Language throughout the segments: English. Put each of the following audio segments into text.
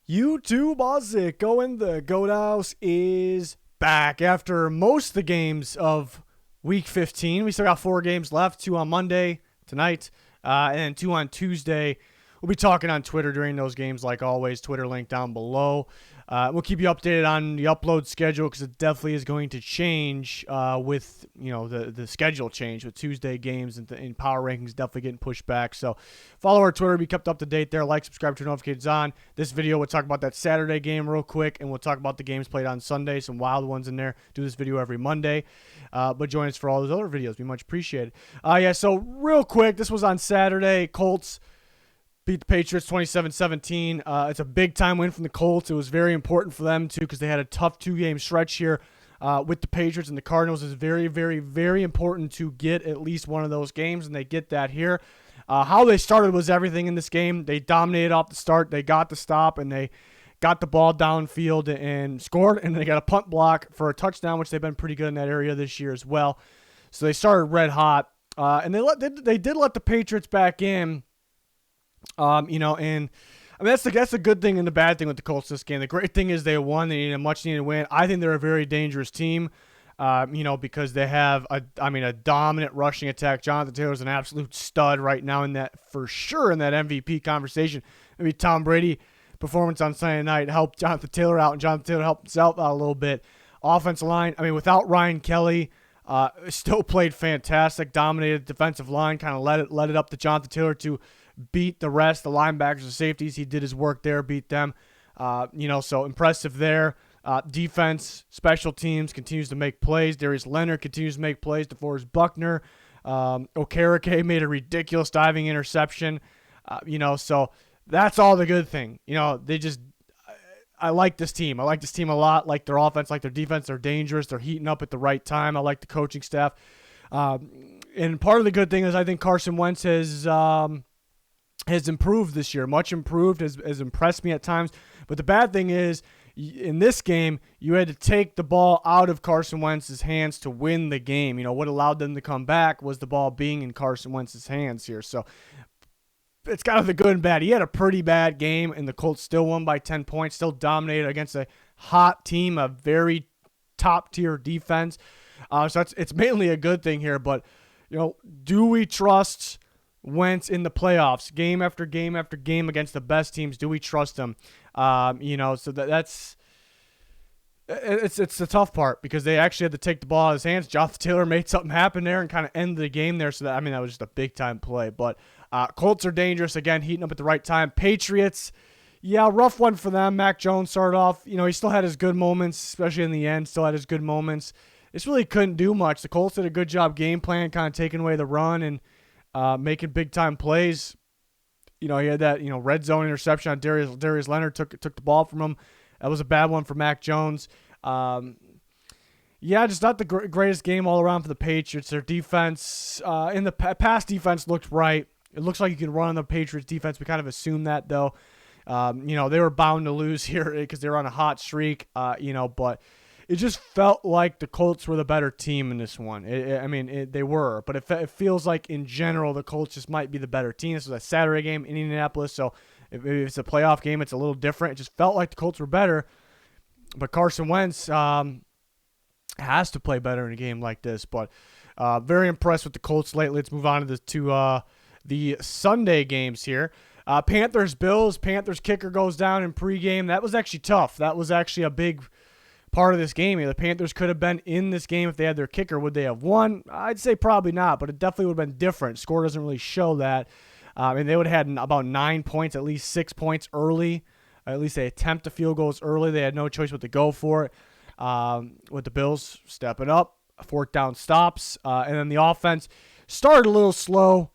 YouTube, how's it going? The Goat House is back after most of the games of Week 15. We still got 4 games left, 2 on Monday tonight, and then 2 on Tuesday. We'll be talking on Twitter during those games, like always. Twitter link down below. We'll keep you updated on the upload schedule because it definitely is going to change with the schedule change with Tuesday games and power rankings definitely getting pushed back. So follow our Twitter, be kept up to date there. Like, subscribe, turn notifications on. This video we'll talk about that Saturday game real quick, and we'll talk about the games played on Sunday, some wild ones in there. Do this video every Monday, but join us for all those other videos. We much appreciate it. So real quick, this was on Saturday. Colts beat the Patriots 27-17. It's a big-time win from the Colts. It was very important for them, too, because they had a tough 2-game stretch here with the Patriots and the Cardinals. It's very, very, very important to get at least one of those games, and they get that here. How they started was everything in this game. They dominated off the start. They got the stop, and they got the ball downfield and scored, and they got a punt block for a touchdown, which they've been pretty good in that area this year as well. So they started red hot, and they did let the Patriots back in. And I mean that's a good thing and the bad thing with the Colts this game. The great thing is they won. They need a much needed win. I think they're a very dangerous team, because they have a dominant rushing attack. Jonathan Taylor's an absolute stud right now in that MVP conversation. Maybe Tom Brady performance on Sunday night helped Jonathan Taylor out, and Jonathan Taylor helped himself out a little bit. Offensive line, without Ryan Kelly, still played fantastic. Dominated defensive line, kind of let it up to Jonathan Taylor to beat the rest, the linebackers and safeties. He did his work there, beat them. So impressive there. Defense, special teams continues to make plays. Darius Leonard continues to make plays. DeForest Buckner. Okereke made a ridiculous diving interception. So that's all the good thing. I like this team. I like this team a lot. Like their offense, like their defense. They're dangerous. They're heating up at the right time. I like the coaching staff. And part of the good thing is I think Carson Wentz has improved this year, much improved, has impressed me at times. But the bad thing is, in this game, you had to take the ball out of Carson Wentz's hands to win the game. What allowed them to come back was the ball being in Carson Wentz's hands here. So it's kind of the good and bad. He had a pretty bad game, and the Colts still won by 10 points, still dominated against a hot team, a very top-tier defense. So it's mainly a good thing here. But, do we trust Wentz in the playoffs, game after game after game against the best teams? Do we trust him? So that's it's the tough part because they actually had to take the ball out of his hands. Jonathan Taylor made something happen there and kind of ended the game there. So that was just a big time play. But Colts are dangerous again, heating up at the right time. Patriots, rough one for them. Mac Jones started off, he still had his good moments, especially in the end. Still had his good moments. This really couldn't do much. The Colts did a good job game plan, kind of taking away the run and making big-time plays. He had that, red zone interception on Darius Leonard, took the ball from him. That was a bad one for Mac Jones. Just not the greatest game all around for the Patriots. Their defense, in the pass defense looked right. It looks like you can run on the Patriots defense. We kind of assumed that, though. They were bound to lose here because they were on a hot streak, but it just felt like the Colts were the better team in this one. They were, but it feels like in general the Colts just might be the better team. This was a Saturday game in Indianapolis, so if it's a playoff game, it's a little different. It just felt like the Colts were better, but Carson Wentz has to play better in a game like this. But very impressed with the Colts lately. Let's move on to the Sunday games here. Panthers-Bills. Panthers kicker goes down in pregame. That was actually tough. That was actually a big part of this game. The Panthers could have been in this game if they had their kicker. Would they have won? I'd say probably not, but it definitely would have been different. Score doesn't really show that. And they would have had about 9 points, at least 6 points early. At least they attempt the field goals early. They had no choice but to go for it. With the Bills stepping up, 4th down stops, and then the offense started a little slow.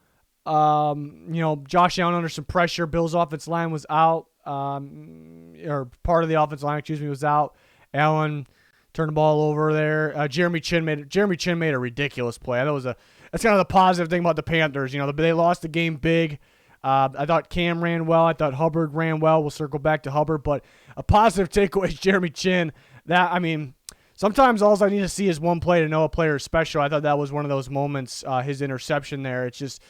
Josh Allen under some pressure. Bills' offensive line was out, or part of the offensive line, was out. Allen turned the ball over there. Jeremy Chin made a ridiculous play. That's kind of the positive thing about the Panthers. They lost the game big. I thought Cam ran well. I thought Hubbard ran well. We'll circle back to Hubbard, but a positive takeaway is Jeremy Chin. Sometimes all I need to see is one play to know a player is special. I thought that was one of those moments. His interception there. It's just,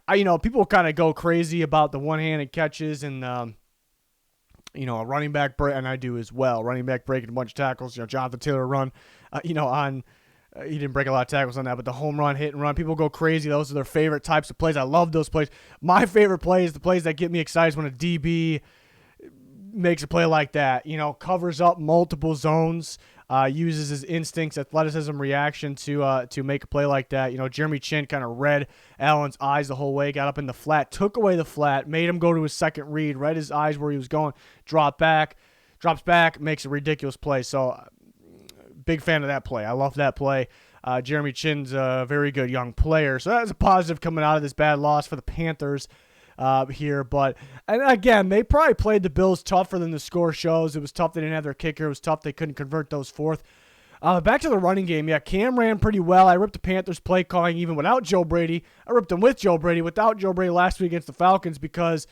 people kind of go crazy about the one-handed catches and a running back break, and I do as well. Running back breaking a bunch of tackles. Jonathan Taylor run, on. He didn't break a lot of tackles on that, but the home run, hit and run, people go crazy. Those are their favorite types of plays. I love those plays. My favorite play is the plays that get me excited when a DB makes a play like that. Covers up multiple zones, uses his instincts, athleticism, reaction to make a play like that. Jeremy Chin kind of read Allen's eyes the whole way, got up in the flat, took away the flat, made him go to his second read, read his eyes where he was going, drops back, makes a ridiculous play. So big fan of that play. I love that play. Jeremy Chin's a very good young player. So that's a positive coming out of this bad loss for the Panthers here. And again, they probably played the Bills tougher than the score shows. It was tough they didn't have their kicker. It was tough they couldn't convert those fourth. Back to the running game. Yeah, Cam ran pretty well. I ripped the Panthers play calling even without Joe Brady. I ripped them with Joe Brady, without Joe Brady last week against the Falcons because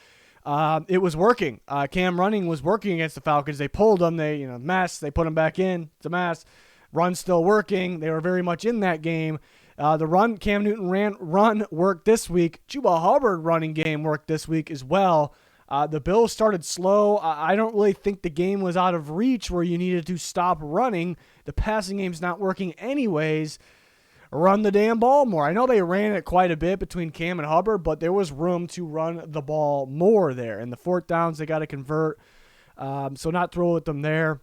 it was working. Cam running was working against the Falcons. They pulled them. They, mess. They put him back in. It's a mess. Run still working. They were very much in that game. The run, Cam Newton run worked this week. Chuba Hubbard running game worked this week as well. The Bills started slow. I don't really think the game was out of reach where you needed to stop running. The passing game's not working anyways. Run the damn ball more. I know they ran it quite a bit between Cam and Hubbard, but there was room to run the ball more there. And the fourth downs, they got to convert. So not throw at them there.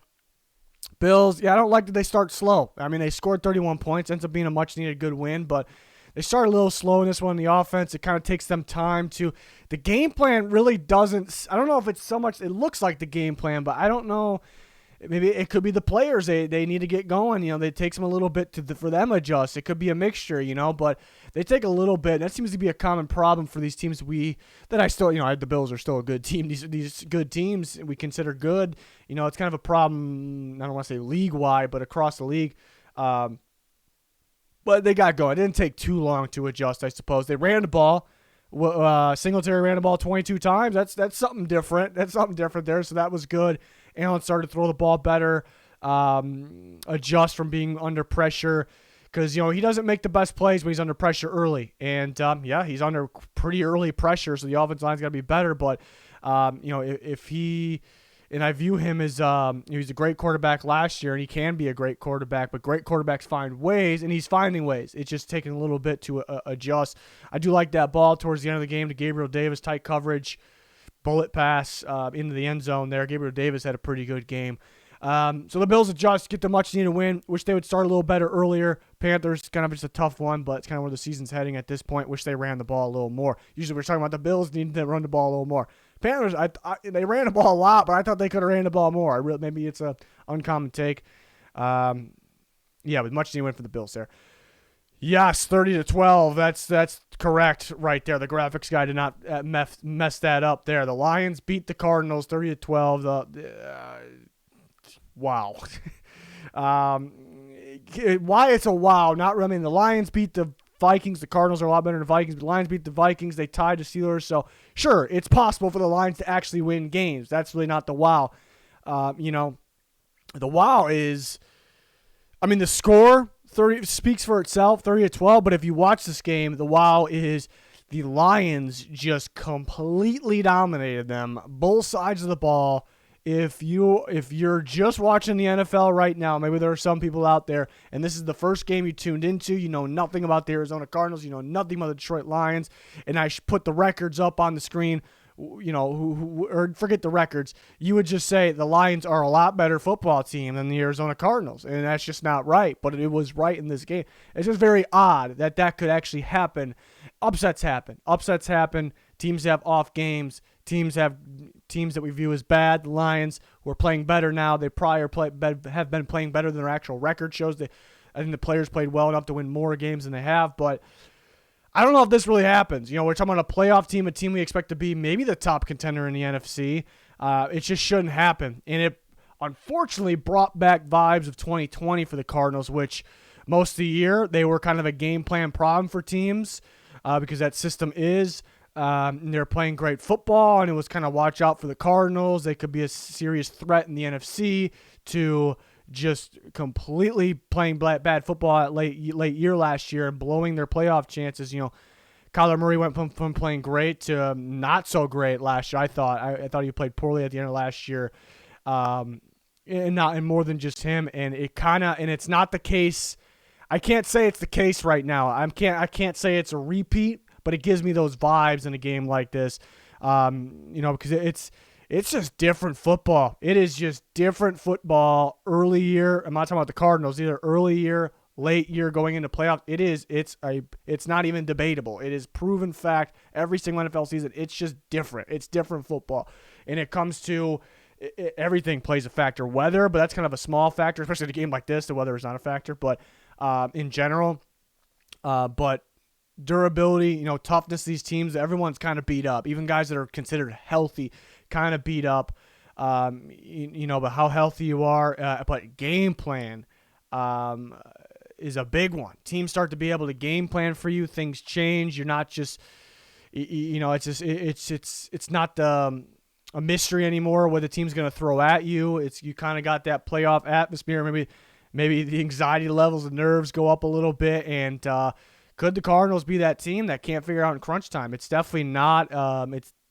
Bills, I don't like that they start slow. I mean, they scored 31 points, ends up being a much-needed good win, but they start a little slow in this one in the offense. It kind of takes them time to – the game plan really doesn't – I don't know if it's so much – it looks like the game plan, but I don't know. Maybe it could be the players. They need to get going. It takes them a little bit for them to adjust. It could be a mixture, but they take a little bit. That seems to be a common problem for these teams the Bills are still a good team. These good teams we consider good. It's kind of a problem, I don't want to say league-wide, but across the league. But they got going. It didn't take too long to adjust, I suppose. They ran the ball. Singletary ran the ball 22 times. That's something different. That's something different there, so that was good. Allen started to throw the ball better, adjust from being under pressure because, he doesn't make the best plays when he's under pressure early. And, he's under pretty early pressure, so the offensive line's got to be better. But, if he – and I view him as he's a great quarterback last year, and he can be a great quarterback, but great quarterbacks find ways, and he's finding ways. It's just taking a little bit to adjust. I do like that ball towards the end of the game to Gabriel Davis, tight coverage, bullet pass into the end zone there. Gabriel Davis had a pretty good game. So the Bills adjust, get the much-needed win. Wish they would start a little better earlier. Panthers, kind of just a tough one, but it's kind of where the season's heading at this point. Wish they ran the ball a little more. Usually we're talking about the Bills needing to run the ball a little more. Panthers, they ran the ball a lot, but I thought they could have ran the ball more. Maybe it's a uncommon take. With much-needed win for the Bills there. Yes, 30-12. That's correct right there. The graphics guy did not mess that up there. The Lions beat the Cardinals 30-12. Wow. Why it's a wow? Not really. I mean, the Lions beat the Vikings. The Cardinals are a lot better than the Vikings. The Lions beat the Vikings. They tied the Steelers. So, sure, it's possible for the Lions to actually win games. That's really not the wow. The wow is, the score 30 speaks for itself, 30-12. But if you watch this game, the wow is the Lions just completely dominated them, both sides of the ball. If you're just watching the NFL right now, maybe there are some people out there, and this is the first game you tuned into, you know nothing about the Arizona Cardinals, you know nothing about the Detroit Lions, and I put the records up on the screen, or forget the records, you would just say the Lions are a lot better football team than the Arizona Cardinals, and that's just not right, but it was right in this game. It's just very odd that could actually happen. Upsets happen. Teams have off games. Teams that we view as bad. The Lions, who are playing better now, they have been playing better than their actual record shows. I think the players played well enough to win more games than they have, but I don't know if this really happens. We're talking about a playoff team, a team we expect to be maybe the top contender in the NFC. It just shouldn't happen, and it unfortunately brought back vibes of 2020 for the Cardinals, which most of the year they were kind of a game plan problem for teams because that system is. They're playing great football, and it was kind of watch out for the Cardinals. They could be a serious threat in the NFC to just completely playing bad football at late year last year and blowing their playoff chances. Kyler Murray went from playing great to not so great last year. I thought he played poorly at the end of last year, and more than just him. And it's not the case. I can't say it's the case right now. I can't say it's a repeat, but it gives me those vibes in a game like this. Because it's just different football. It is just different football. Early year. I'm not talking about the Cardinals either. Early year, late year, going into playoffs. It's not even debatable. It is proven fact. Every single NFL season, it's just different. It's different football, and it comes to everything plays a factor. Weather, but that's kind of a small factor, especially in a game like this. The weather is not a factor, but in general, but durability, toughness of these teams, everyone's kind of beat up. Even guys that are considered healthy kind of beat up, but how healthy you are. But game plan is a big one. Teams start to be able to game plan for you. Things change. You're not just, it's not a mystery anymore what the team's going to throw at you. You kind of got that playoff atmosphere. Maybe the anxiety levels and nerves go up a little bit, and could the Cardinals be that team that can't figure out in crunch time? It's definitely not.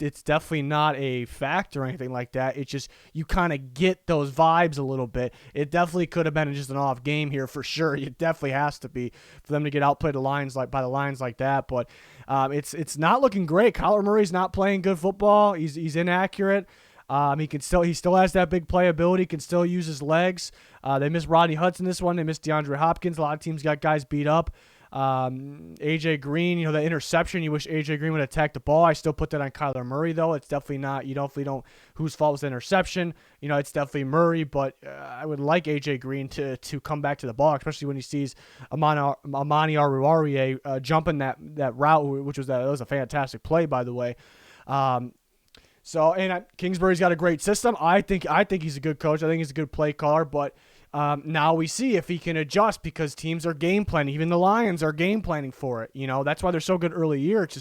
It's definitely not a fact or anything like that. It's just you kind of get those vibes a little bit. It definitely could have been just an off game here for sure. It definitely has to be for them to get outplayed by the lines like that. But it's not looking great. Kyler Murray's not playing good football. He's inaccurate. He still has that big playability. Can still use his legs. They missed Rodney Hudson this one. They missed DeAndre Hopkins. A lot of teams got guys beat up. AJ Green, the interception. You wish AJ Green would attack the ball. I still put that on Kyler Murray though. It's definitely not. You definitely don't. Whose fault was the interception? It's definitely Murray. But I would like AJ Green to come back to the ball, especially when he sees Amani Oruwariye jumping that route, which was that was a fantastic play, by the way. Kingsbury's got a great system. I think he's a good coach. I think he's a good play caller. But now we see if he can adjust because teams are game planning. Even the Lions are game planning for it. That's why they're so good early year. It's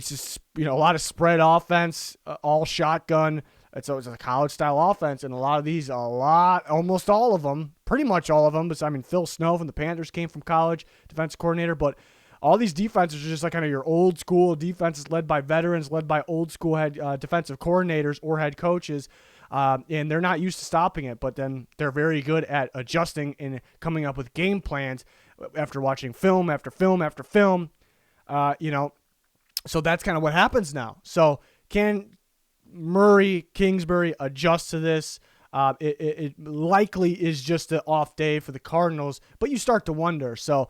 just a lot of spread offense, all shotgun. It's a college style offense, and almost all of them, pretty much all of them. But Phil Snow from the Panthers came from college, defensive coordinator, but. All these defenses are just like kind of your old school defenses led by veterans, led by old school defensive coordinators or head coaches, and they're not used to stopping it, but then they're very good at adjusting and coming up with game plans after watching film after film after film, so that's kind of what happens now. So can Kingsbury adjust to this? It likely is just an off day for the Cardinals, but you start to wonder. So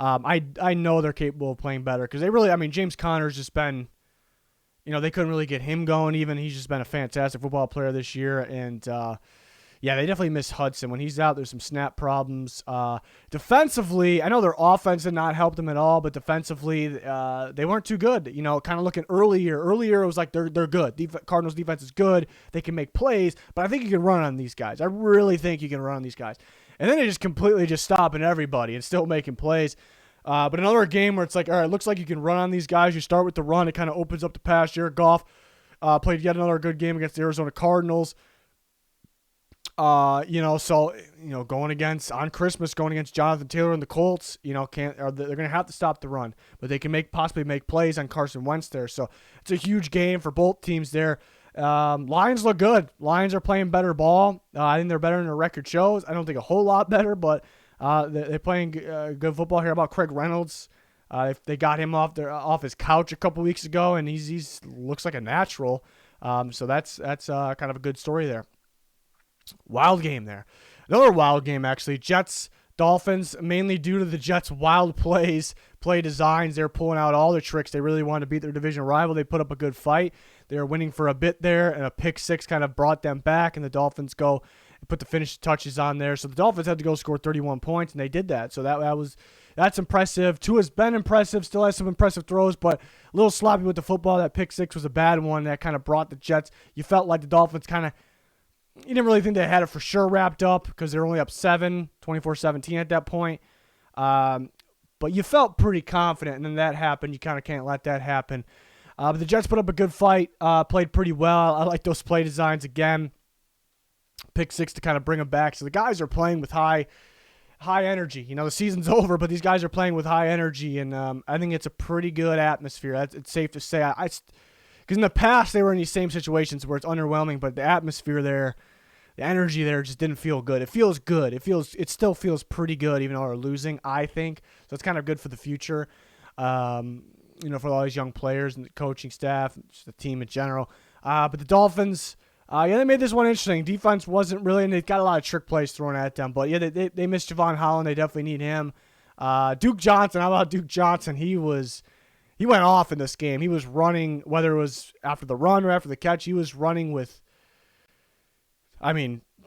I know they're capable of playing better because they really, James Conner's just been, they couldn't really get him going even. He's just been a fantastic football player this year. And, they definitely miss Hudson. When he's out, there's some snap problems. Defensively, I know their offense did not help them at all, but defensively, they weren't too good. Kind of looking earlier. Earlier, it was like they're good. Cardinals defense is good. They can make plays, but I think you can run on these guys. I really think you can run on these guys. And then they just completely just stopping everybody and still making plays. But another game where it's like, all right, it looks like you can run on these guys. You start with the run. It kind of opens up the pass. Jared Goff played yet another good game against the Arizona Cardinals. Going against Jonathan Taylor and the Colts, they're going to have to stop the run. But they can possibly make plays on Carson Wentz there. So it's a huge game for both teams there. Lions look good. Lions are playing better ball. I think they're better than their record shows. I don't think a whole lot better, but they're playing good football. Here about Craig Reynolds. They got him off his couch a couple weeks ago, and he's looks like a natural. So that's kind of a good story there. Wild game there. Another wild game actually. Jets Dolphins, mainly due to the Jets' wild play designs. They're pulling out all their tricks. They really wanted to beat their division rival. They put up a good fight. They were winning for a bit there, and a pick six kind of brought them back, and the Dolphins go and put the finish touches on there. So the Dolphins had to go score 31 points, and they did that. So that's impressive. Tua's been impressive, still has some impressive throws, but a little sloppy with the football. That pick six was a bad one. That kind of brought the Jets. You felt like the Dolphins you didn't really think they had it for sure wrapped up because they're only up 24-17 at that point. But you felt pretty confident, and then that happened. You kind of can't let that happen. But the Jets put up a good fight, played pretty well. I like those play designs again. Pick six to kind of bring them back. So the guys are playing with high high energy. The season's over, but these guys are playing with high energy, and I think it's a pretty good atmosphere. It's safe to say. Because in the past they were in these same situations where it's underwhelming, but the atmosphere there, the energy there just didn't feel good. It feels good. It still feels pretty good, even though we're losing, I think. So it's kind of good for the future, for all these young players and the coaching staff, and just the team in general. But the Dolphins, they made this one interesting. Defense wasn't really, and they got a lot of trick plays thrown at them. But, yeah, they missed Javon Holland. They definitely need him. Duke Johnson, how about Duke Johnson? He went off in this game. He was running, whether it was after the run or after the catch, he was running with,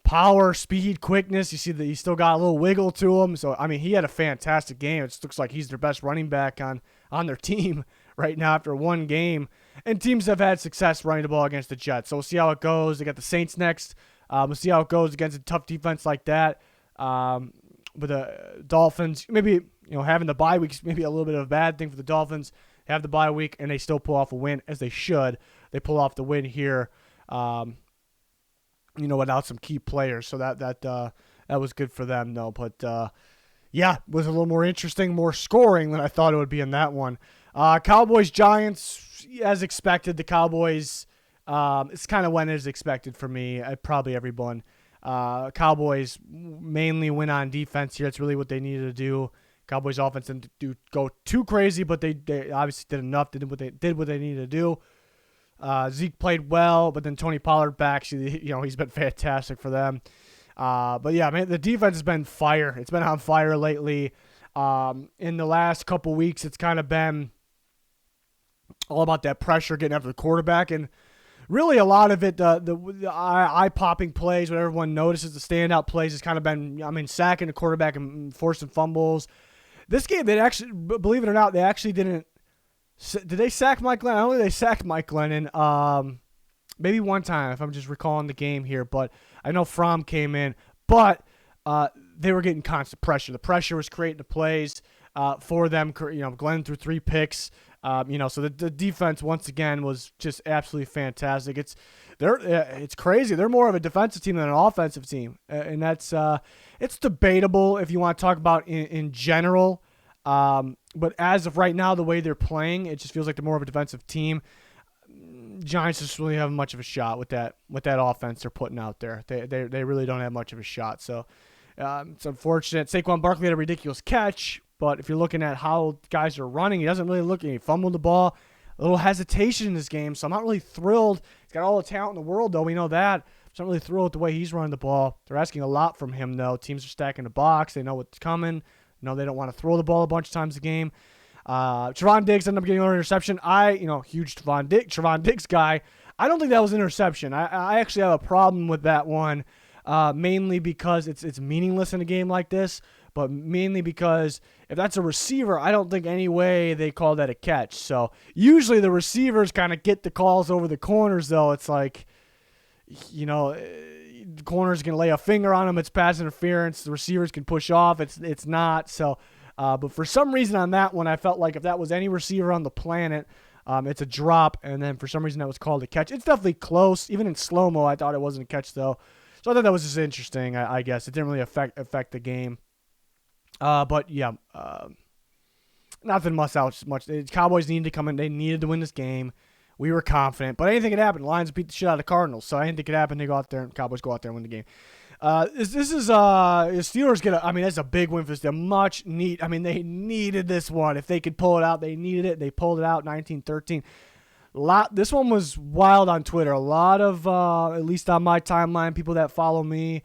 power, speed, quickness. You see that he still got a little wiggle to him. So, he had a fantastic game. It looks like he's their best running back on their team right now after one game. And teams have had success running the ball against the Jets. So we'll see how it goes. They got the Saints next. We'll see how it goes against a tough defense like that. With the Dolphins, maybe, having the bye week is maybe a little bit of a bad thing for the Dolphins. Have the bye week, and they still pull off a win, as they should. They pull off the win here, without some key players. So that was good for them, though. But, it was a little more interesting, more scoring than I thought it would be in that one. Cowboys Giants, as expected. The Cowboys, it's kind of went as expected for me. Probably everyone. Cowboys mainly win on defense here. That's really what they needed to do. Cowboys offense didn't go too crazy, but they obviously did enough. They did what they needed to do. Zeke played well, but then Tony Pollard back. He's been fantastic for them. But yeah, man, the defense has been fire. It's been on fire lately. In the last couple weeks, it's kind of been all about that pressure getting after the quarterback, and really a lot of it, the eye-popping plays, what everyone notices, the standout plays has kind of been, sacking the quarterback and forcing fumbles. This game, they actually, believe it or not, they actually didn't. Did they sack Mike Glennon? I don't think they sacked Mike Glennon. Maybe one time, if I'm just recalling the game here. But I know Fromm came in. But they were getting constant pressure. The pressure was creating the plays for them. Glennon threw 3 picks. So the defense once again was just absolutely fantastic. It's crazy. They're more of a defensive team than an offensive team, and that's it's debatable if you want to talk about in general. But as of right now, the way they're playing, it just feels like they're more of a defensive team. Giants just really have much of a shot with that offense they're putting out there. They really don't have much of a shot. So it's unfortunate. Saquon Barkley had a ridiculous catch. But if you're looking at how guys are running, he doesn't really look. He fumbled the ball. A little hesitation in this game, so I'm not really thrilled. He's got all the talent in the world, though. We know that. I'm not really thrilled with the way he's running the ball. They're asking a lot from him, though. Teams are stacking the box. They know what's coming. They don't want to throw the ball a bunch of times a game. Trevon Diggs ended up getting another interception. Huge Trevon Diggs guy. I don't think that was an interception. I actually have a problem with that one, mainly because it's meaningless in a game like this. But mainly because if that's a receiver, I don't think any way they call that a catch. So usually the receivers kind of get the calls over the corners, though. It's like, the corner's going to lay a finger on them. It's pass interference. The receivers can push off. It's not. So, but for some reason on that one, I felt like if that was any receiver on the planet, it's a drop. And then for some reason that was called a catch. It's definitely close. Even in slow-mo, I thought it wasn't a catch, though. So I thought that was just interesting, I guess. It didn't really affect the game. But yeah, nothing much. The Cowboys needed to come in. They needed to win this game. We were confident, but anything could happen. The Lions beat the shit out of the Cardinals, so anything could happen. They go out there, and Cowboys go out there and win the game. Steelers get that's a big win for them. Much need. They needed this one. If they could pull it out, they needed it. They pulled it out. 19-13. This one was wild on Twitter. A lot of, at least on my timeline, people that follow me,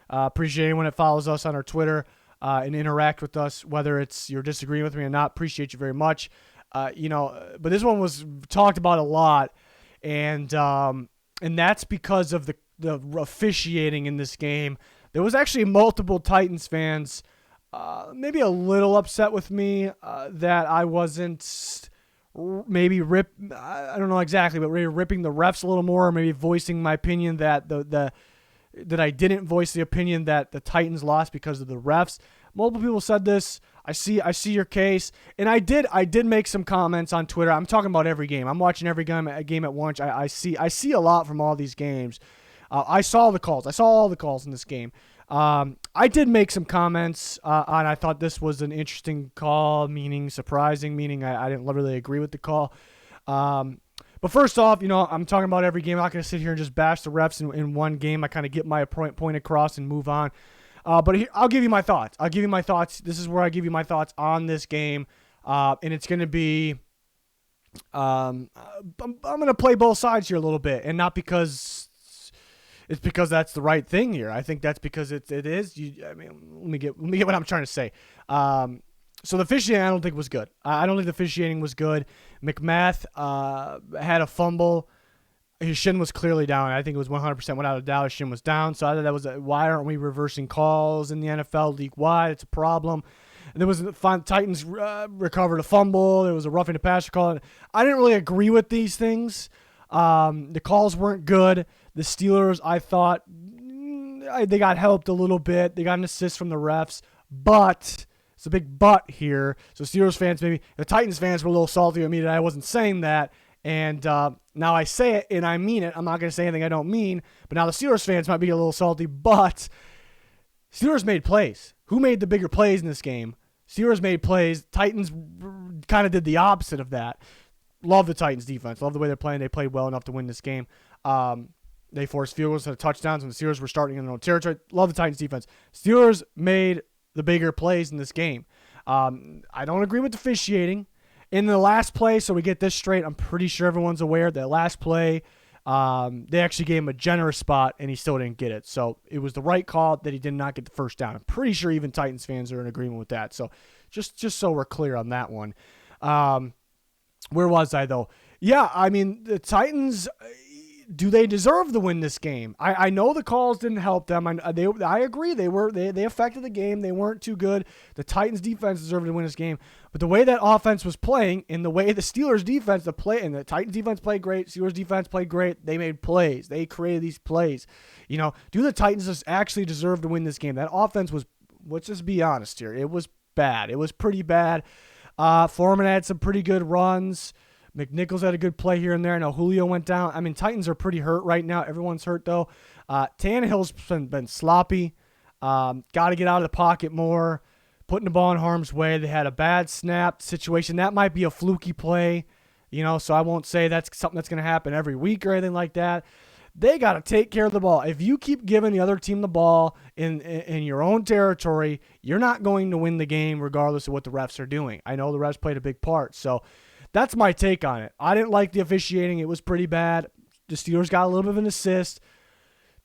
appreciate anyone that follows us on our Twitter. And interact with us, whether it's you're disagreeing with me or not. Appreciate you very much. But this one was talked about a lot, and that's because of the officiating in this game. There was actually multiple Titans fans, maybe a little upset with me that I wasn't maybe I don't know exactly, but maybe ripping the refs a little more, or maybe voicing my opinion that that I didn't voice the opinion that the Titans lost because of the refs. Multiple people said this. I see your case, and I did make some comments on Twitter. I'm talking about every game. I'm watching every game at once. I see a lot from all these games. I saw the calls. I saw all the calls in this game. I did make some comments on I thought this was an interesting call, meaning surprising, meaning I didn't really agree with the call. But first off, I'm talking about every game. I'm not going to sit here and just bash the refs in one game. I kind of get my point across and move on. But here, I'll give you my thoughts. This is where I give you my thoughts on this game. And it's going to be I'm going to play both sides here a little bit, and not because it's because that's the right thing here. I think that's because it is. Let me get what I'm trying to say. So the officiating I don't think was good. I don't think the officiating was good. McMath had a fumble. His shin was clearly down. I think it was 100% without a doubt his shin was down. So I thought that was why aren't we reversing calls in the NFL league-wide? It's a problem. And there was Titans recovered a fumble. There was a roughing the passer call. I didn't really agree with these things. The calls weren't good. The Steelers, I thought, they got helped a little bit. They got an assist from the refs. But, it's a big but here. So Steelers fans, maybe, the Titans fans were a little salty at me that I wasn't saying that. And now I say it, and I mean it. I'm not going to say anything I don't mean. But now the Steelers fans might be a little salty. But Steelers made plays. Who made the bigger plays in this game? Steelers made plays. Titans kind of did the opposite of that. Love the Titans defense. Love the way they're playing. They played well enough to win this game. They forced field goals and touchdowns when the Steelers were starting in their own territory. Love the Titans defense. Steelers made the bigger plays in this game. I don't agree with the officiating. In the last play, so we get this straight, I'm pretty sure everyone's aware that last play, they actually gave him a generous spot, and he still didn't get it. So it was the right call that he did not get the first down. I'm pretty sure even Titans fans are in agreement with that. So just so we're clear on that one. Where was I, though? Yeah, the Titans, do they deserve to win this game? I know the calls didn't help them. I agree. They affected the game. They weren't too good. The Titans defense deserved to win this game. But the way that offense was playing, and the way the Steelers defense and the Titans defense played great, Steelers defense played great. They made plays. They created these plays. Do the Titans just actually deserve to win this game? That offense was, let's just be honest here, it was bad. It was pretty bad. Foreman had some pretty good runs. McNichols had a good play here and there. I know Julio went down. Titans are pretty hurt right now. Everyone's hurt, though. Tannehill's been sloppy. Got to get out of the pocket more. Putting the ball in harm's way. They had a bad snap situation. That might be a fluky play, so I won't say that's something that's going to happen every week or anything like that. They got to take care of the ball. If you keep giving the other team the ball in your own territory, you're not going to win the game regardless of what the refs are doing. I know the refs played a big part, so that's my take on it. I didn't like the officiating. It was pretty bad. The Steelers got a little bit of an assist.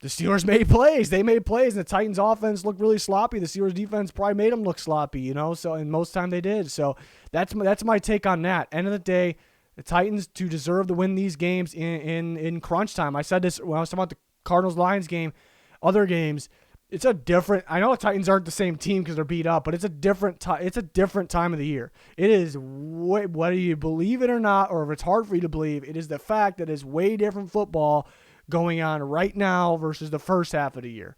The Steelers made plays. They made plays, and the Titans' offense looked really sloppy. The Steelers' defense probably made them look sloppy, So, and most time they did. So that's my take on that. End of the day, the Titans to deserve to win these games in crunch time. I said this when I was talking about the Cardinals-Lions game, other games. It's a different. I know the Titans aren't the same team because they're beat up, but it's a different time of the year. It is whether you believe it or not, or if it's hard for you to believe, it is the fact that it's way different football going on right now versus the first half of the year.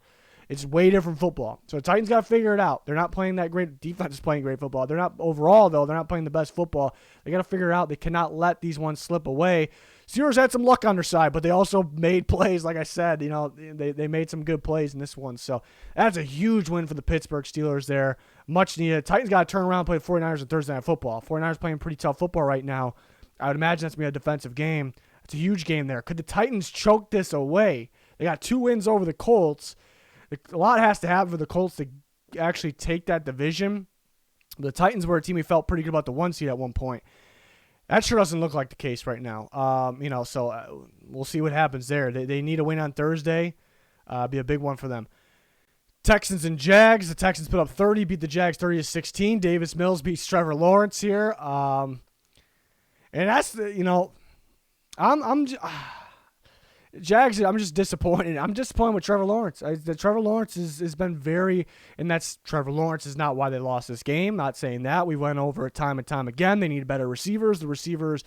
It's way different football. So the Titans got to figure it out. They're not playing that great. Defense is playing great football. They're not overall, though. They're not playing the best football. They got to figure it out. They cannot let these ones slip away. Steelers had some luck on their side, but they also made plays. Like I said, they made some good plays in this one. So that's a huge win for the Pittsburgh Steelers there. Much needed. Titans got to turn around and play the 49ers on Thursday Night Football. 49ers playing pretty tough football right now. I would imagine that's going to be a defensive game. It's a huge game there. Could the Titans choke this away? They got 2 wins over the Colts. A lot has to happen for the Colts to actually take that division. The Titans were a team we felt pretty good about the 1 seed at one point. That sure doesn't look like the case right now. So we'll see what happens there. They need a win on Thursday. Be a big one for them. Texans and Jags. The Texans put up 30, beat the Jags 30-16. Davis Mills beats Trevor Lawrence here. And that's Jags, I'm just disappointed. I'm disappointed with Trevor Lawrence. Trevor Lawrence has been Trevor Lawrence is not why they lost this game. Not saying that. We went over it time and time again. They need better receivers. The receivers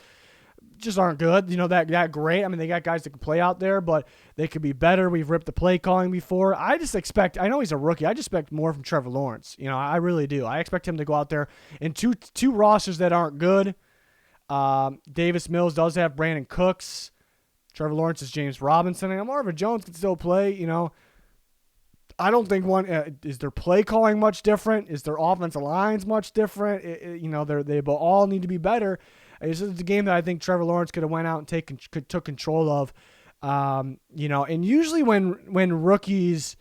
just aren't good. That great. They got guys that can play out there, but they could be better. We've ripped the play calling before. I know he's a rookie. I just expect more from Trevor Lawrence. I really do. I expect him to go out there in two rosters that aren't good. Davis Mills does have Brandon Cooks. Trevor Lawrence is James Robinson. And Marvin Jones can still play, I don't think is their play calling much different. Is their offensive lines much different? They all need to be better. It's a game that I think Trevor Lawrence could have went out and took control of. And usually when rookies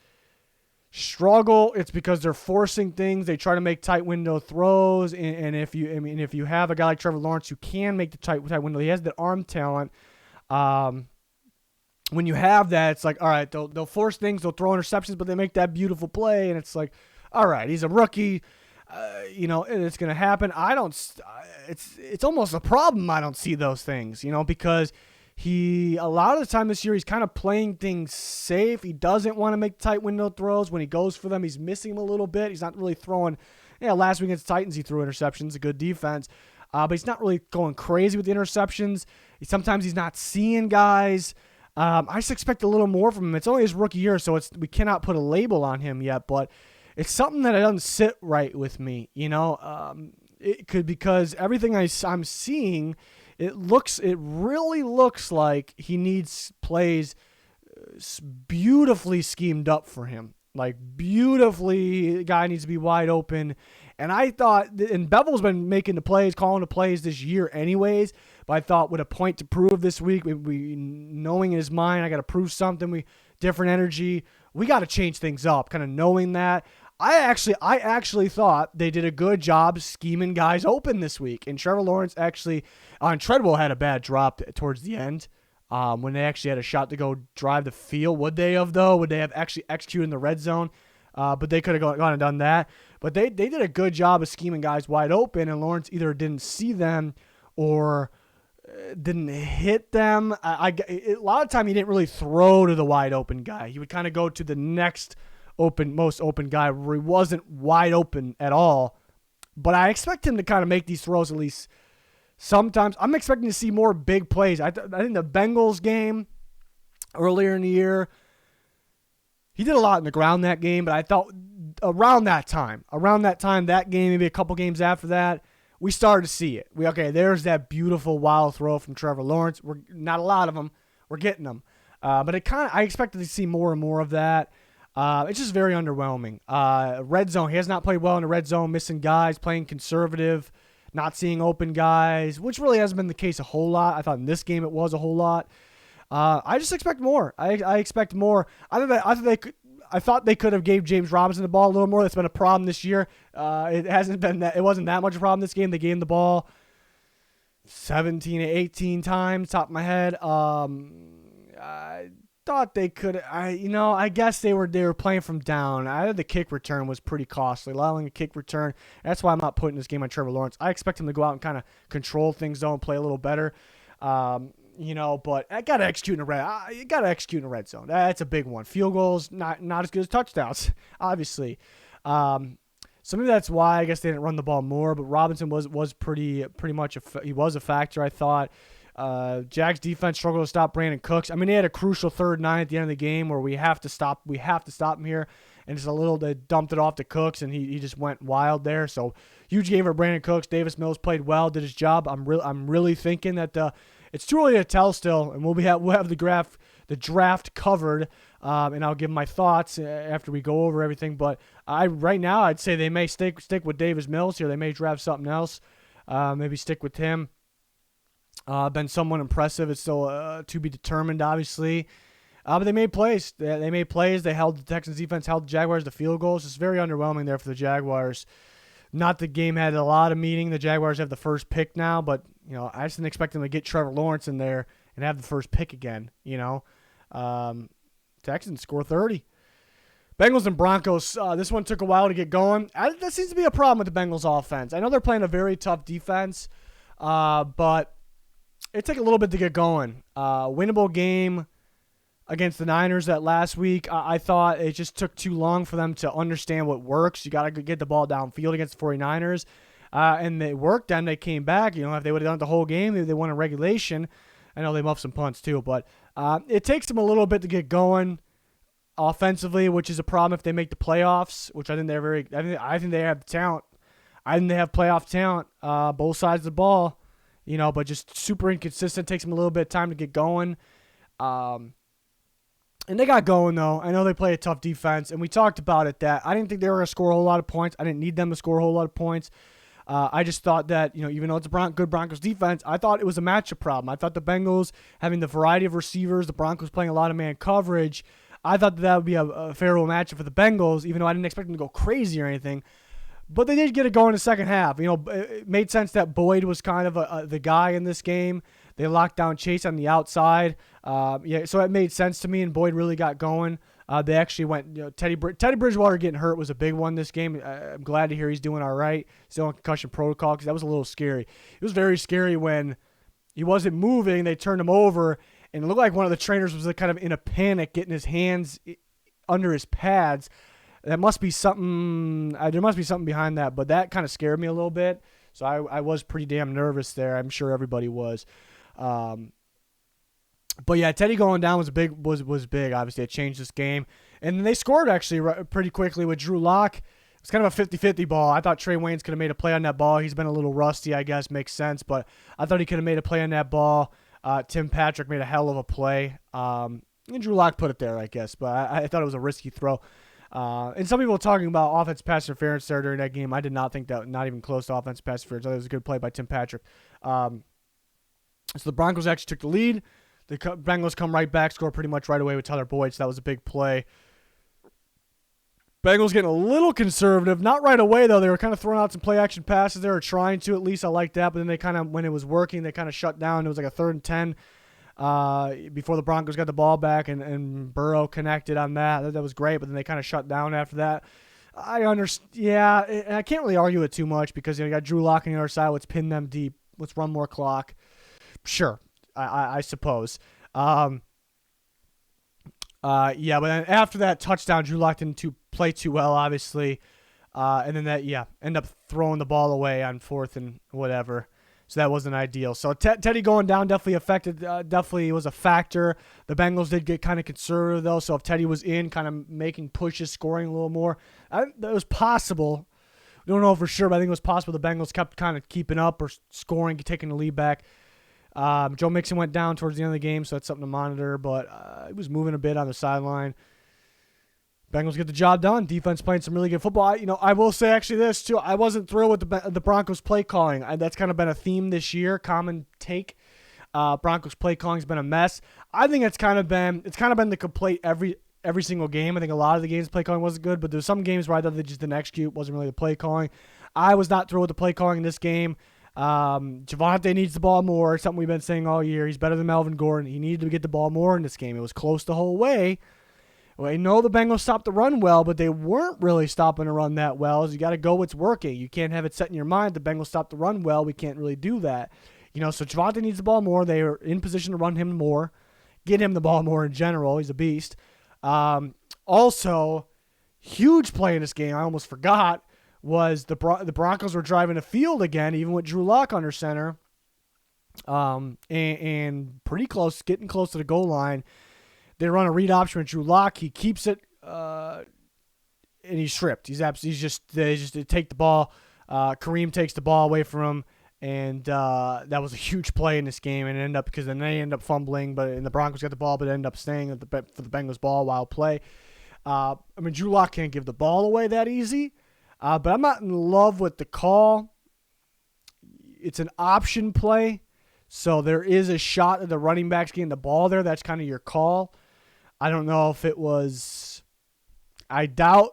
struggle, it's because they're forcing things. They try to make tight window throws, and if you have a guy like Trevor Lawrence who can make the tight window, he has the arm talent. When you have that, it's like, all right, they'll force things, they'll throw interceptions, but they make that beautiful play, and it's like, all right, he's a rookie, and it's gonna happen. It's almost a problem. I don't see those things, because a lot of the time this year he's kind of playing things safe. He doesn't want to make tight window throws. When he goes for them, he's missing them a little bit. He's not really throwing. Last week against the Titans, he threw interceptions, a good defense, but he's not really going crazy with the interceptions. Sometimes he's not seeing guys. I just expect a little more from him. It's only his rookie year, so we cannot put a label on him yet, but it's something that doesn't sit right with me. It could, because everything I'm seeing, it really looks like he needs plays beautifully schemed up for him. Like, beautifully, the guy needs to be wide open. And I thought, and Bevel's been making the plays, calling the plays this year anyways, but I thought with a point to prove this week, we knowing in his mind, I got to prove something, different energy, we got to change things up, kind of knowing that. I actually thought they did a good job scheming guys open this week. And Trevor Lawrence Treadwell had a bad drop towards the end. When they actually had a shot to go drive the field. Would they have, though? Would they have actually executed in the red zone? But they could have gone and done that. But they did a good job of scheming guys wide open, and Lawrence either didn't see them or didn't hit them. A lot of time he didn't really throw to the wide open guy. He would kind of go to the next most open guy where he wasn't wide open at all. But I expect him to kind of make these throws at least sometimes. I'm expecting to see more big plays. I think the Bengals game earlier in the year, he did a lot in the ground that game, but I thought around that time, that game, maybe a couple games after that, we started to see it. There's that beautiful wild throw from Trevor Lawrence. We're not a lot of them. We're getting them. But I expected to see more and more of that. It's just very underwhelming. Red zone, he has not played well in the red zone, missing guys, playing conservative, not seeing open guys, which really hasn't been the case a whole lot. I thought in this game it was a whole lot. I just expect more. I expect more. I thought they could have gave James Robinson the ball a little more. That's been a problem this year. It wasn't that much of a problem this game. They gave him the ball 17 to 18 times, top of my head. I thought they could. I guess they were playing from down. I thought the kick return was pretty costly, allowing a kick return. That's why I'm not putting this game on Trevor Lawrence. I expect him to go out and kind of control things, though, and play a little better. But I got to execute in the red zone. That's a big one. Field goals, not as good as touchdowns, obviously. So maybe that's why I guess they didn't run the ball more. But Robinson was pretty much he was a factor, I thought. Jags defense struggled to stop Brandon Cooks. I mean, they had a crucial 3rd and 9 at the end of the game where we have to stop him here, and just they dumped it off to Cooks, and he just went wild there. So huge game for Brandon Cooks. Davis Mills played well, did his job. I'm really thinking that it's too early to tell still, and we'll have the draft covered, and I'll give my thoughts after we go over everything. But right now I'd say they may stick with Davis Mills here. They may draft something else, maybe stick with him. Been somewhat impressive. It's still to be determined, obviously. But they made plays. They made plays. They held the Texans defense, held the Jaguars to field goals. It's very underwhelming there for the Jaguars. Not the game had a lot of meaning. The Jaguars have the first pick now, but I just didn't expect them to get Trevor Lawrence in there and have the first pick again. Texans score 30. Bengals and Broncos. This one took a while to get going. That seems to be a problem with the Bengals offense. I know they're playing a very tough defense, but it took a little bit to get going. Winnable game against the Niners that last week. I thought it just took too long for them to understand what works. You got to get the ball downfield against the 49ers. And it worked, then they came back. If they would have done it the whole game, maybe they won a regulation. I know they muffed some punts too, but it takes them a little bit to get going offensively, which is a problem if they make the playoffs, which I think I think they have the talent. I think they have playoff talent, both sides of the ball. But just super inconsistent. Takes them a little bit of time to get going. And they got going, though. I know they play a tough defense, and we talked about it that I didn't think they were going to score a whole lot of points. I didn't need them to score a whole lot of points. I just thought that, even though it's a good Broncos defense, I thought it was a matchup problem. I thought the Bengals, having the variety of receivers, the Broncos playing a lot of man coverage, I thought that would be a favorable matchup for the Bengals, even though I didn't expect them to go crazy or anything. But they did get it going in the second half. It made sense that Boyd was kind of the guy in this game. They locked down Chase on the outside. So it made sense to me, and Boyd really got going. They actually went, Teddy Bridgewater getting hurt was a big one this game. I'm glad to hear he's doing all right. Still on concussion protocol because that was a little scary. It was very scary when he wasn't moving. They turned him over, and it looked like one of the trainers was kind of in a panic, getting his hands under his pads. That must be something. There must be something behind that, but that kind of scared me a little bit. So I was pretty damn nervous there. I'm sure everybody was. But yeah, Teddy going down was big. Obviously, it changed this game, and then they scored actually pretty quickly with Drew Lock. It was kind of a 50-50 ball. I thought Trey Waynes could have made a play on that ball. He's been a little rusty, I guess, makes sense. But I thought he could have made a play on that ball. Tim Patrick made a hell of a play, and Drew Lock put it there, I guess. But I thought it was a risky throw. And some people were talking about offense pass interference there during that game. I did not think that, not even close to offense pass interference. I thought it was a good play by Tim Patrick. So the Broncos actually took the lead. The Bengals come right back, score pretty much right away with Tyler Boyd, so that was a big play. Bengals getting a little conservative. Not right away, though. They were kind of throwing out some play-action passes. They were trying to, at least. I liked that. But then they kind of, when it was working, they kind of shut down. It was like a 3rd and 10 before the Broncos got the ball back, and Burrow connected on that. That was great, but then they kind of shut down after that. I understand. Yeah, I can't really argue it too much because you got Drew Lock on the other side. Let's pin them deep. Let's run more clock. Sure. I suppose. But then after that touchdown, Drew Lock didn't play too well, obviously. And then end up throwing the ball away on 4th and whatever. So that wasn't ideal. So Teddy going down definitely affected, definitely was a factor. The Bengals did get kind of conservative, though. So if Teddy was in, kind of making pushes, scoring a little more, that was possible. We don't know for sure, but I think it was possible the Bengals kept kind of keeping up or scoring, taking the lead back. Joe Mixon went down towards the end of the game, so that's something to monitor, but he was moving a bit on the sideline. Bengals get the job done. Defense playing some really good football. I will say actually this, too. I wasn't thrilled with the Broncos play calling. That's kind of been a theme this year, common take. Broncos play calling has been a mess. I think it's kind of been the complete every single game. I think a lot of the games play calling wasn't good, but there's some games where I thought they just didn't execute. Wasn't really the play calling. I was not thrilled with the play calling in this game. Javonte needs the ball more. Something we've been saying all year. He's better than Melvin Gordon. He needed to get the ball more in this game. It was close the whole way. Well, I know the Bengals stopped the run well, but they weren't really stopping the run that well. So you got to go what's working. You can't have it set in your mind. The Bengals stopped the run well. We can't really do that. So Javonte needs the ball more. They are in position to run him more, get him the ball more in general. He's a beast. Also, huge play in this game. I almost forgot. Was the Broncos were driving the field again, even with Drew Lock under center, and pretty close, getting close to the goal line. They run a read option with Drew Lock. He keeps it, and he's stripped. They just take the ball. Kareem takes the ball away from him, and that was a huge play in this game. And because then they end up fumbling, and the Broncos got the ball, but ended up staying for the Bengals ball while play. Drew Lock can't give the ball away that easy. But I'm not in love with the call. It's an option play, so there is a shot of the running backs getting the ball there. That's kind of your call. I don't know if it was – I doubt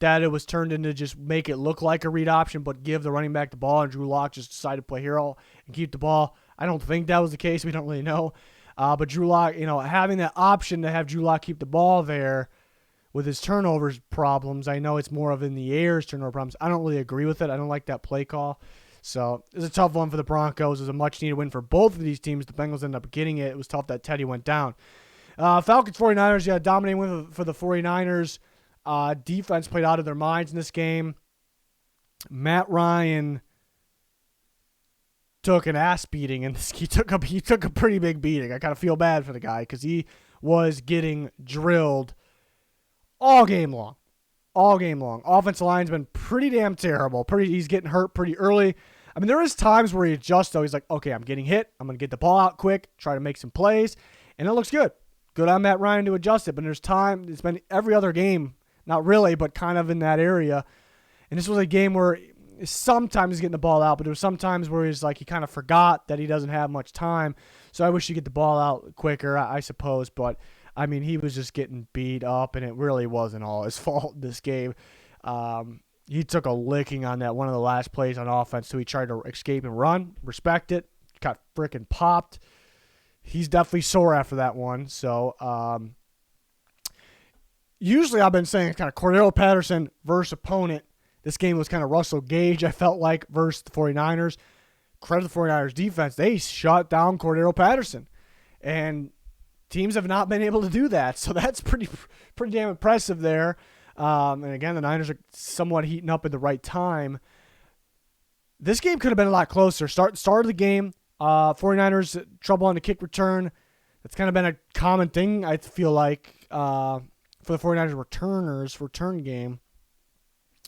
that it was turned into just make it look like a read option but give the running back the ball, and Drew Lock just decided to play hero and keep the ball. I don't think that was the case. We don't really know. But Drew Lock, having that option to have Drew Lock keep the ball there – with his turnovers problems, I know it's more of in the air's turnover problems. I don't really agree with it. I don't like that play call. So it was a tough one for the Broncos. It was a much-needed win for both of these teams. The Bengals ended up getting it. It was tough that Teddy went down. Falcons 49ers, dominating win for the 49ers. Defense played out of their minds in this game. Matt Ryan took an ass beating, and he took a pretty big beating. I kind of feel bad for the guy because he was getting drilled all game long. Offensive line's been pretty damn terrible. He's getting hurt pretty early. There is times where he adjusts, though. He's like, okay, I'm getting hit. I'm going to get the ball out quick, try to make some plays, and it looks good. good on Matt Ryan to adjust it. But there's time. It's been every other game, not really, but kind of in that area. And this was a game where sometimes he's getting the ball out, but there was sometimes where he's like he kind of forgot that he doesn't have much time. So I wish he'd get the ball out quicker, I suppose. But, I mean, he was just getting beat up, and it really wasn't all his fault this game. He took a licking on that one of the last plays on offense, so he tried to escape and run. Respect it. Got freaking popped. He's definitely sore after that one. So, usually I've been saying kind of Cordero Patterson versus opponent. This game was kind of Russell Gage, I felt like, versus the 49ers. Credit the 49ers defense. They shut down Cordero Patterson. And teams have not been able to do that. So that's pretty damn impressive there. And again, the Niners are somewhat heating up at the right time. This game could have been a lot closer. Start of the game, 49ers trouble on the kick return. That's kind of been a common thing, I feel like, for the 49ers return game.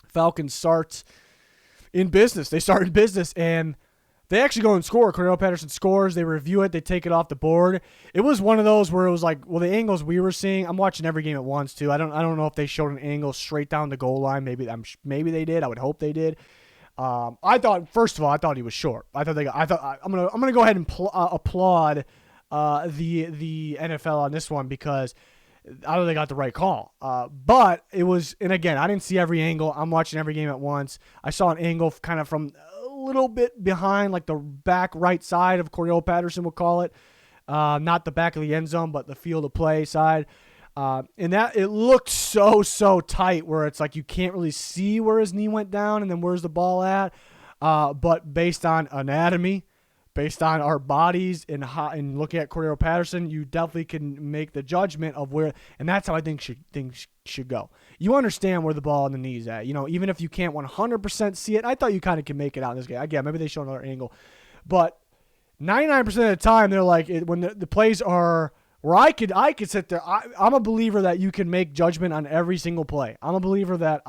Falcons start in business. They start in business, and they actually go and score. Cordero Patterson scores. They review it. They take it off the board. It was one of those where it was like, well, the angles we were seeing. I'm watching every game at once too. I don't know if they showed an angle straight down the goal line. Maybe they did. I would hope they did. I thought, first of all, I thought he was short. I'm gonna go ahead and applaud the NFL on this one because I don't think they got the right call. But it was, and again, I didn't see every angle. I'm watching every game at once. I saw an angle kind of from a little bit behind, like the back right side of Cordero Patterson, we'll call it. Not the back of the end zone, but the field of play side. And that it looked so tight where it's like you can't really see where his knee went down and then where's the ball at. But based on anatomy, based on our bodies and looking at Cordero Patterson, you definitely can make the judgment of where, and that's how I think things should go. You understand where the ball and the knee's at. You know, even if you can't 100% see it, I thought you kind of can make it out in this game. Again, maybe they show another angle. But 99% of the time, they're like, when the plays are where I could sit there. I'm a believer that you can make judgment on every single play. I'm a believer that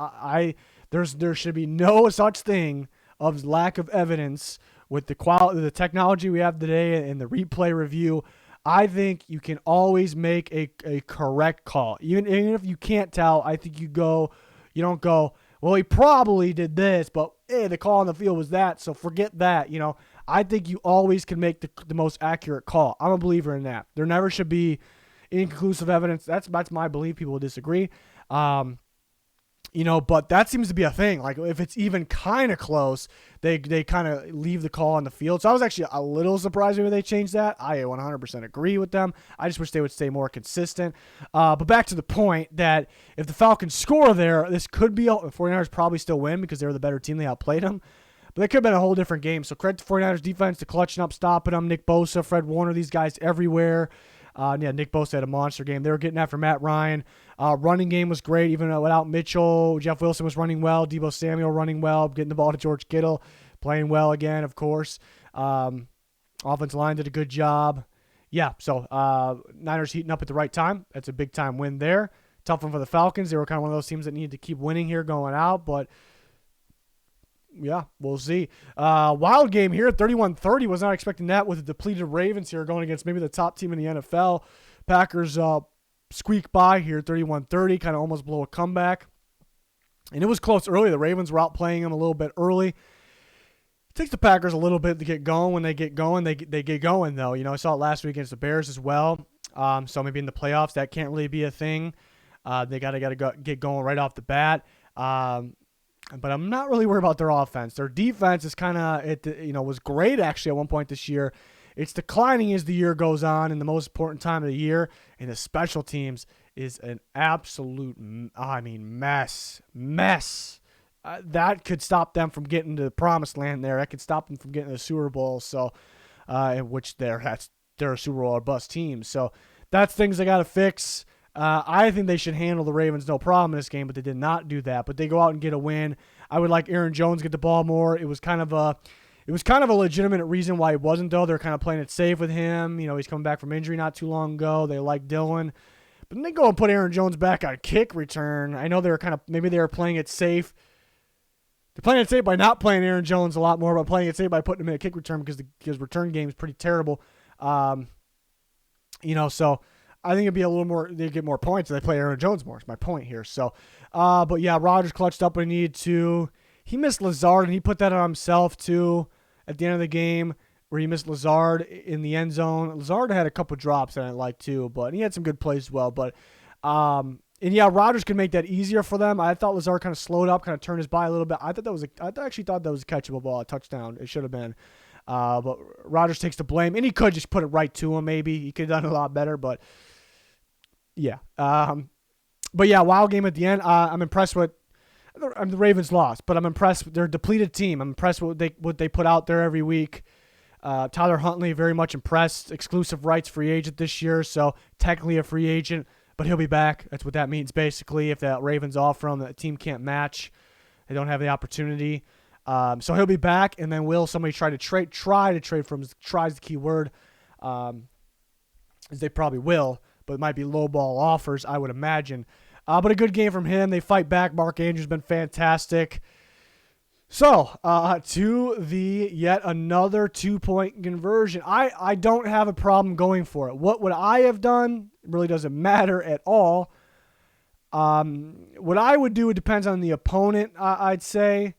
there should be no such thing of lack of evidence with the technology we have today and the replay review. I think you can always make a correct call. Even if you can't tell, I think you don't go, well, he probably did this, but the call on the field was that, so forget that. You know, I think you always can make the most accurate call. I'm a believer in that. There never should be inconclusive evidence. That's my belief. People will disagree. You know, but that seems to be a thing. Like, if it's even kind of close, they kind of leave the call on the field. So I was actually a little surprised when they changed that. I 100% agree with them. I just wish they would stay more consistent. But back to the point that if the Falcons score there, this could be, the 49ers probably still win because they were the better team. They outplayed them. But that could have been a whole different game. So credit to 49ers defense to clutching up, stopping them. Nick Bosa, Fred Warner, these guys everywhere. Nick Bosa had a monster game. They were getting after Matt Ryan. Running game was great, even without Mitchell. Jeff Wilson was running well. Deebo Samuel running well, getting the ball to George Kittle, playing well again, of course. Offensive line did a good job. Yeah, so Niners heating up at the right time. That's a big-time win there. Tough one for the Falcons. They were kind of one of those teams that needed to keep winning here going out, but yeah, we'll see. Wild game here, 31-30. Was not expecting that with the depleted Ravens here going against maybe the top team in the NFL. Packers squeak by here, 31-30, kind of almost blow a comeback. And it was close early. The Ravens were outplaying them a little bit early. It takes the Packers a little bit to get going. When they get going, they get going, though. You know, I saw it last week against the Bears as well. So maybe in the playoffs, that can't really be a thing. They got to get going right off the bat. But I'm not really worried about their offense. Their defense is kind of, was great actually at one point this year. It's declining as the year goes on in the most important time of the year. And the special teams is an absolute, mess. That could stop them from getting to the promised land there. That could stop them from getting to the Super Bowl. So, in which they're a Super Bowl or bust team. So that's things they got to fix. I think they should handle the Ravens no problem in this game, but they did not do that. But they go out and get a win. I would like Aaron Jones to get the ball more. It was kind of a legitimate reason why he wasn't, though. They're kind of playing it safe with him. You know, he's coming back from injury not too long ago. They like Dylan. But then they go and put Aaron Jones back on kick return. I know maybe they were playing it safe. They're playing it safe by not playing Aaron Jones a lot more, but playing it safe by putting him in a kick return because his return game is pretty terrible. So I think it'd be a little more. They get more points if they play Aaron Jones more. Is my point here. So, but yeah, Rodgers clutched up when he needed to. He missed Lazard, and he put that on himself too at the end of the game, where he missed Lazard in the end zone. Lazard had a couple drops that I liked too, but he had some good plays as well. But and yeah, Rodgers could make that easier for them. I thought Lazard kind of slowed up, kind of turned his body a little bit. I actually thought that was a catchable ball, a touchdown. It should have been. But Rodgers takes the blame, and he could just put it right to him. Maybe he could have done a lot better, but yeah. But yeah, wild game at the end. I'm impressed with. The Ravens lost, but I'm impressed with their depleted team. I'm impressed with what they put out there every week. Tyler Huntley, very much impressed. Exclusive rights free agent this year, so technically a free agent, but he'll be back. That's what that means basically. If that Ravens offer him, that team can't match, they don't have the opportunity. So he'll be back, and then will somebody try to trade from him? Tries the key word, as they probably will, but it might be low ball offers, I would imagine. But a good game from him. They fight back. Mark Andrews has been fantastic. So, to the yet another 2-point conversion. I don't have a problem going for it. What would I have done? It really doesn't matter at all. What I would do, it depends on the opponent, I'd say.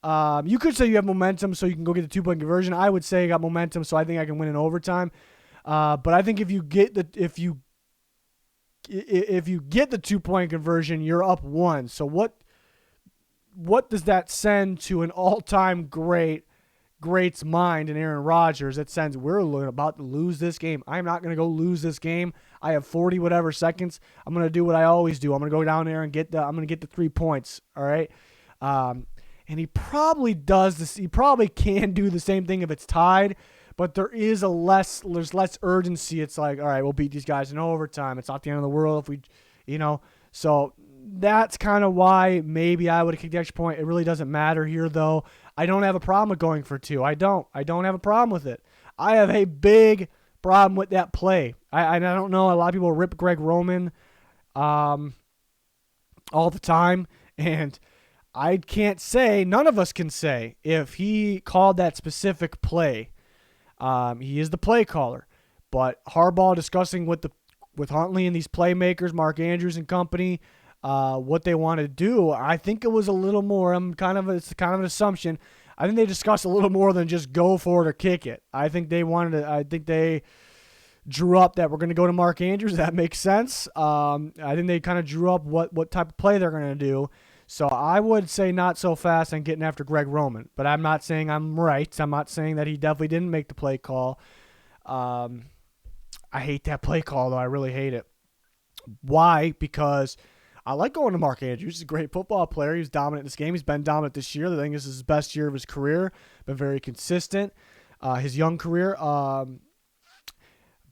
You could say you have momentum, so you can go get the 2-point conversion. I would say I got momentum, so I think I can win in overtime. But I think if you get the 2-point conversion, you're up 1. So what does that send to an all-time great's mind in Aaron Rodgers? It sends, we're about to lose this game. I'm not going to go lose this game. I have 40 whatever seconds. I'm going to do what I always do. I'm going to go down there and I'm going to get the 3 points. All right. And he probably does this. He probably can do the same thing if it's tied, but there's less urgency. It's like, all right, we'll beat these guys in overtime. It's not the end of the world if we, so that's kind of why maybe I would have kicked the extra point. It really doesn't matter here, though. I don't have a problem with going for 2. I don't have a problem with it. I have a big problem with that play. I don't know. A lot of people rip Greg Roman all the time, and I can't say, none of us can say, if he called that specific play. He is the play caller. But Harbaugh discussing with Huntley and these playmakers, Mark Andrews and company, what they want to do. I think it was a little more. It's kind of an assumption. I think they discussed a little more than just go for it or kick it. I think they drew up that we're going to go to Mark Andrews. That makes sense. I think they kind of drew up what type of play they're going to do. So I would say not so fast on getting after Greg Roman. But I'm not saying I'm right. I'm not saying that he definitely didn't make the play call. I hate that play call, though. I really hate it. Why? Because I like going to Mark Andrews. He's a great football player. He's dominant in this game. He's been dominant this year. I think this is his best year of his career. Been very consistent. His young career.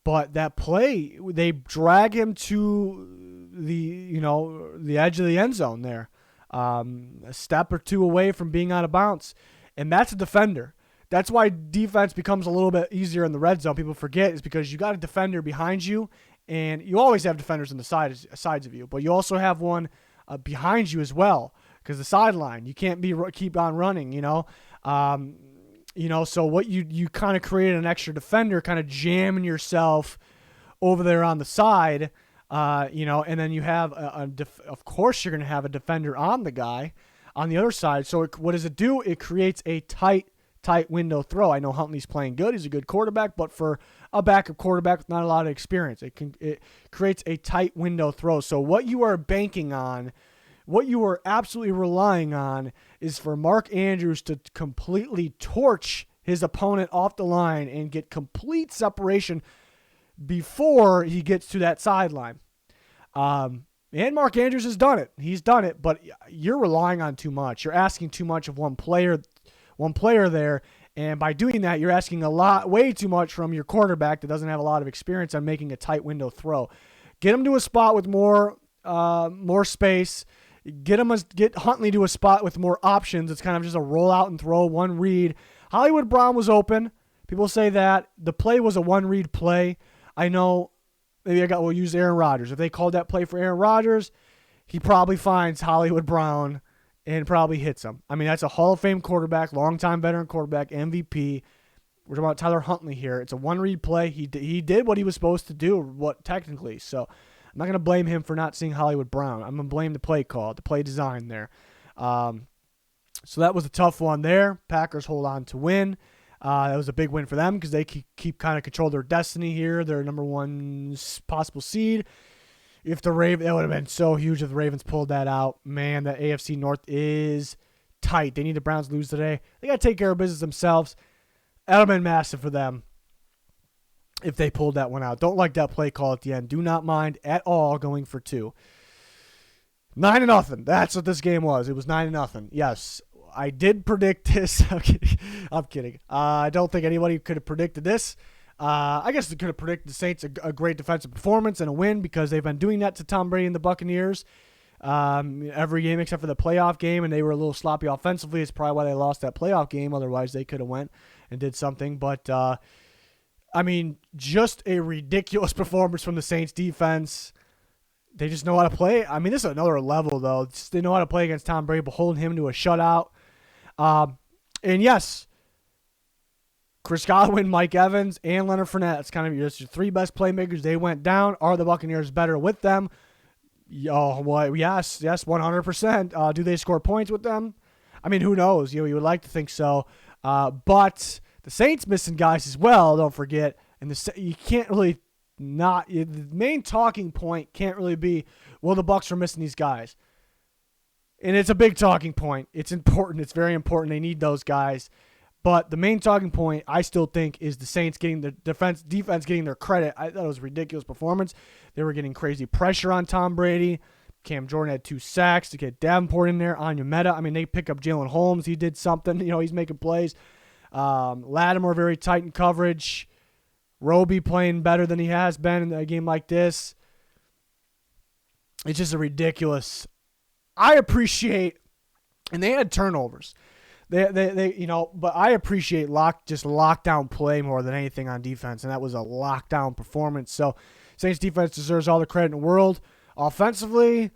But that play, they drag him to the edge of the end zone there. A step or two away from being out of bounds. And that's a defender. That's why defense becomes a little bit easier in the red zone. People forget is because you got a defender behind you, and you always have defenders on the sides of you, but you also have one behind you as well because the sideline. You can't keep on running, So what you kind of create an extra defender, kind of jamming yourself over there on the side, and then you have of course you're going to have a defender on the guy on the other side. So what does it do? It creates a tight window throw. I know Huntley's playing good. He's a good quarterback, but for a backup quarterback with not a lot of experience, it creates a tight window throw. So what you are banking on, what you are absolutely relying on is for Mark Andrews to completely torch his opponent off the line and get complete separation before he gets to that sideline. And Mark Andrews has done it. He's done it, but you're relying on too much. You're asking too much of one player there, and by doing that, you're asking way too much from your quarterback that doesn't have a lot of experience on making a tight window throw. Get him to a spot with more space. Get Huntley to a spot with more options. It's kind of just a roll out and throw, one read. Hollywood Brown was open. People say that the play was a one read play. I know. Maybe we'll use Aaron Rodgers. If they called that play for Aaron Rodgers, he probably finds Hollywood Brown and probably hits him. I mean, that's a Hall of Fame quarterback, longtime veteran quarterback, MVP. We're talking about Tyler Huntley here. It's a one-read play. He did what he was supposed to do, technically. So I'm not going to blame him for not seeing Hollywood Brown. I'm going to blame the play call, the play design there. So that was a tough one there. Packers hold on to win. That was a big win for them because they keep kind of control their destiny here. They're number one possible seed. If the that would have been so huge if the Ravens pulled that out. Man, that AFC North is tight. They need the Browns to lose today. They got to take care of business themselves. That would have been massive for them if they pulled that one out. Don't like that play call at the end. Do not mind at all going for 2. 9-0. That's what this game was. It was 9-0. Yes, I did predict this. I'm kidding. I don't think anybody could have predicted this. I guess they could have predicted the Saints a great defensive performance and a win because they've been doing that to Tom Brady and the Buccaneers every game except for the playoff game, and they were a little sloppy offensively. It's probably why they lost that playoff game. Otherwise, they could have went and did something. But, I mean, just a ridiculous performance from the Saints defense. They just know how to play. I mean, this is another level, though. They know how to play against Tom Brady, but holding him to a shutout. And, yes, Chris Godwin, Mike Evans, and Leonard Fournette. It's kind of your 3 best playmakers. They went down. Are the Buccaneers better with them? Oh, well, yes, 100%. Do they score points with them? I mean, who knows? You would like to think so. But the Saints missing guys as well, don't forget. And you can't really the main talking point can't really be, well, the Bucs are missing these guys. And it's a big talking point. It's important. It's very important. They need those guys. But the main talking point, I still think, is the Saints getting the defense getting their credit. I thought it was a ridiculous performance. They were getting crazy pressure on Tom Brady. Cam Jordan had 2 sacks to get Davenport in there. Onyemata. I mean, they pick up Jalen Holmes. He did something. He's making plays. Lattimore very tight in coverage. Roby playing better than he has been in a game like this. It's just a ridiculous. I appreciate, and they had turnovers. They but I appreciate lockdown play more than anything on defense, and that was a lockdown performance. So Saints defense deserves all the credit in the world. Offensively,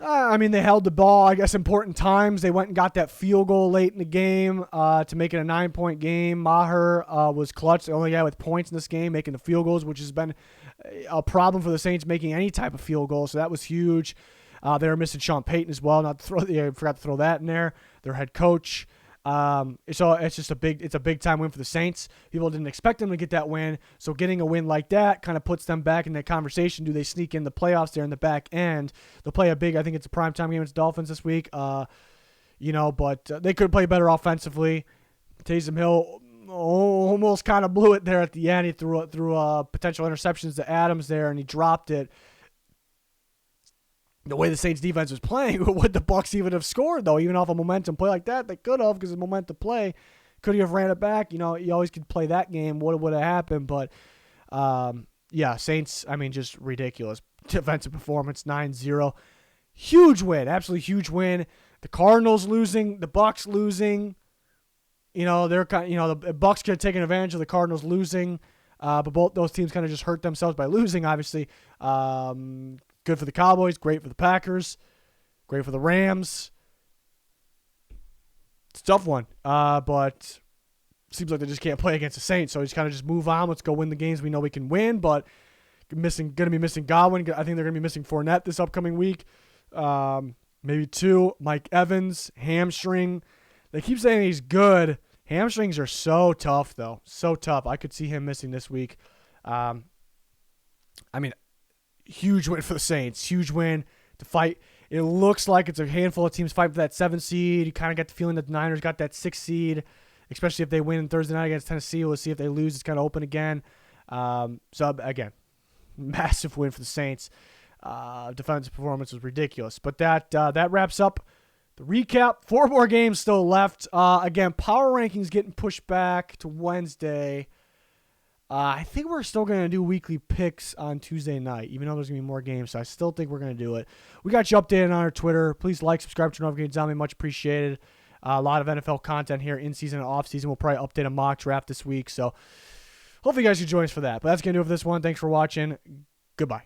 I mean, they held the ball, I guess, important times. They went and got that field goal late in the game to make it a 9-point game. Maher was clutch, the only guy with points in this game, making the field goals, which has been a problem for the Saints making any type of field goal. So that was huge. They were missing Sean Payton as well. I forgot to throw that in there. Their head coach. It's just a big time win for the Saints. People didn't expect them to get that win, so getting a win like that kind of puts them back in that conversation. Do they sneak in the playoffs there in the back end? They'll play I think it's a primetime game against Dolphins this week. But they could play better offensively. Taysom Hill almost kind of blew it there at the end. He threw potential interceptions to Adams there, and he dropped it. The way the Saints defense was playing, would the Bucs even have scored, though? Even off a momentum play like that, they could have, because it's a momentum play. Could he have ran it back? You always could play that game. What would have happened? But, Saints, I mean, just ridiculous. Defensive performance, 9-0. Huge win, absolutely huge win. The Cardinals losing, the Bucs losing. The Bucs could have taken advantage of the Cardinals losing, but both those teams kind of just hurt themselves by losing, obviously. Good for the Cowboys, great for the Packers, great for the Rams. It's a tough one, but seems like they just can't play against the Saints, so just kind of just move on. Let's go win the games we know we can win, but going to be missing Godwin. I think they're going to be missing Fournette this upcoming week. Maybe 2. Mike Evans, hamstring. They keep saying he's good. Hamstrings are so tough, though. So tough. I could see him missing this week. Huge win for the Saints. Huge win to fight. It looks like it's a handful of teams fighting for that 7 seed. You kind of get the feeling that the Niners got that 6 seed, especially if they win Thursday night against Tennessee. We'll see if they lose. It's kind of open again. Again, massive win for the Saints. Defensive performance was ridiculous. But that wraps up the recap. 4 more games still left. Again, power rankings getting pushed back to Wednesday. I think we're still going to do weekly picks on Tuesday night, even though there's going to be more games. So I still think we're going to do it. We got you updated on our Twitter. Please like, subscribe, turn notifications on me. Much appreciated. A lot of NFL content here in season and off season. We'll probably update a mock draft this week. So hopefully you guys can join us for that. But that's going to do it for this one. Thanks for watching. Goodbye.